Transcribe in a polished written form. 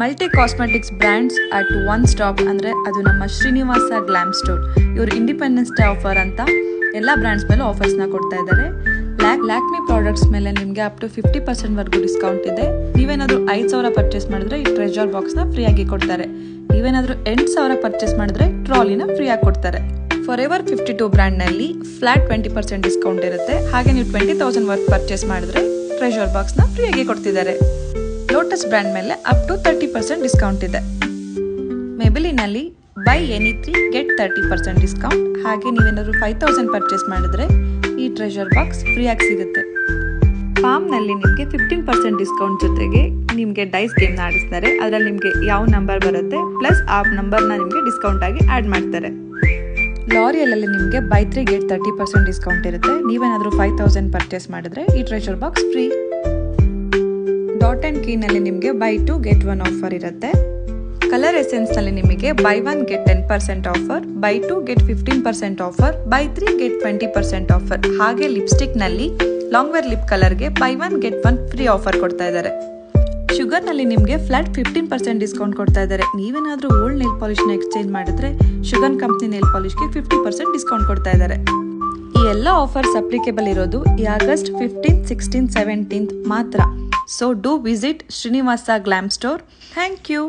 Multi cosmetics brands at one stop ಅಂದರೆ ಅದು ನಮ್ಮ ಶ್ರೀನಿವಾಸ ಗ್ಲಾಮ್ ಸ್ಟೋರ್. ಇವರು ಇಂಡಿಪೆಂಡೆನ್ಸ್ ಡೇ ಆಫರ್ ಅಂತ ಎಲ್ಲ ಬ್ರ್ಯಾಂಡ್ಸ್ ಮೇಲೂ ಆಫರ್ಸ್ನ ಕೊಡ್ತಾ ಇದ್ದಾರೆ. ಲ್ಯಾಕ್ಮಿ ಪ್ರಾಡಕ್ಟ್ಸ್ ಮೇಲೆ ನಿಮಗೆ ಅಪ್ ಟು 50% ಡಿಸ್ಕೌಂಟ್ ಇದೆ. ನೀವೇನಾದರೂ 5,000 ಪರ್ಚೇಸ್ ಮಾಡಿದ್ರೆ ಈ ಟ್ರೆಜರ್ ಬಾಕ್ಸ್ನ ಫ್ರೀಯಾಗಿ ಕೊಡ್ತಾರೆ. ನೀವೇನಾದರೂ 8,000 ಪರ್ಚೇಸ್ ಮಾಡಿದ್ರೆ ಟ್ರಾಲಿನ ಫ್ರೀಯಾಗಿ ಕೊಡ್ತಾರೆ. ಫಾರೆವರ್ 52 ಬ್ರ್ಯಾಂಡ್ನಲ್ಲಿ ಫ್ಲಾಟ್ 20% ಡಿಸ್ಕೌಂಟ್ ಇರುತ್ತೆ. ಹಾಗೆ ನೀವು 20,000 ವರ್ತ್ ಪರ್ಚೇಸ್ ಮಾಡಿದ್ರೆ ಟ್ರೆಜರ್ ಬಾಕ್ಸ್ನ ಫ್ರೀಯಾಗಿ ಕೊಡ್ತಿದ್ದಾರೆ. ಲೋಟಸ್ ಬ್ರ್ಯಾಂಡ್ ಮೇಲೆ ಅಪ್ ಟು 30% ಡಿಸ್ಕೌಂಟ್ ಇದೆ. ಮೆಬಿಲಿನಲ್ಲಿ ಬೈ ಎನಿ 3 ಗೆಟ್ 30% ಡಿಸ್ಕೌಂಟ್. ಹಾಗೆ ನೀವೇನಾದರೂ 5,000 ಪರ್ಚೇಸ್ ಮಾಡಿದ್ರೆ ಈ ಟ್ರೆಜರ್ ಬಾಕ್ಸ್ ಫ್ರೀಯಾಗಿ ಸಿಗುತ್ತೆ. ಫಾರ್ಮ್ನಲ್ಲಿ ನಿಮಗೆ 15% ಡಿಸ್ಕೌಂಟ್ ಜೊತೆಗೆ ನಿಮಗೆ ಡೈಸ್ ಗೇಮ್ನ ಆಡಿಸ್ತಾರೆ. ಅದರಲ್ಲಿ ನಿಮಗೆ ಯಾವ ನಂಬರ್ ಬರುತ್ತೆ ಪ್ಲಸ್ ಆ ನಂಬರ್ನ ನಿಮಗೆ ಡಿಸ್ಕೌಂಟ್ ಆಗಿ ಆ್ಯಡ್ ಮಾಡ್ತಾರೆ. ಲಾರಿಯಲಲ್ಲಿ ನಿಮಗೆ ಬೈ 3 ಗೆಟ್ 30% ಡಿಸ್ಕೌಂಟ್ ಇರುತ್ತೆ. ನೀವೇನಾದರೂ 5,000 ಪರ್ಚೇಸ್ ಮಾಡಿದ್ರೆ ಈ treasure box free. Dot and ಕೀನಲ್ಲಿ ನಿಮಗೆ ಬೈ 2 ಗೆಟ್ 1 ಆಫರ್ ಇರುತ್ತೆ. ಕಲರ್ ಎಸೆನ್ಸ್ನಲ್ಲಿ ನಿಮಗೆ buy 1 get 10% offer, buy 2 get 15% offer, buy 3 get 20% offer. ಹಾಗೆ ಲಿಪ್ಸ್ಟಿಕ್ನಲ್ಲಿ ಲಾಂಗ್ ವೇರ್ ಲಿಪ್ ಕಲರ್ಗೆ ಬೈ 1 ಗೆಟ್ 1 ಫ್ರೀ ಆಫರ್ ಕೊಡ್ತಾ ಇದ್ದಾರೆ. ಶುಗರ್ನಲ್ಲಿ ನಿಮಗೆ ಫ್ಲಾಟ್ 15% ಡಿಸ್ಕೌಂಟ್ ಕೊಡ್ತಾ ಇದ್ದಾರೆ. ನೀವೇನಾದರೂ ಓಲ್ಡ್ ನೇಲ್ ಪಾಲಿಷ್ನ ಎಕ್ಸ್ಚೇಂಜ್ ಮಾಡಿದ್ರೆ ಶುಗರ್ ಕಂಪ್ನಿ ನೇಲ್ ಪಾಲಿಷ್ಗೆ 50% ಡಿಸ್ಕೌಂಟ್ ಕೊಡ್ತಾ ಇದ್ದಾರೆ. ಈ ಎಲ್ಲ ಆಫರ್ಸ್ ಅಪ್ಲಿಕೇಬಲ್ ಇರೋದು ಈ ಆಗಸ್ಟ್ 15, 16, 17 ಮಾತ್ರ. So do visit Srinivasa glam store. Thank you.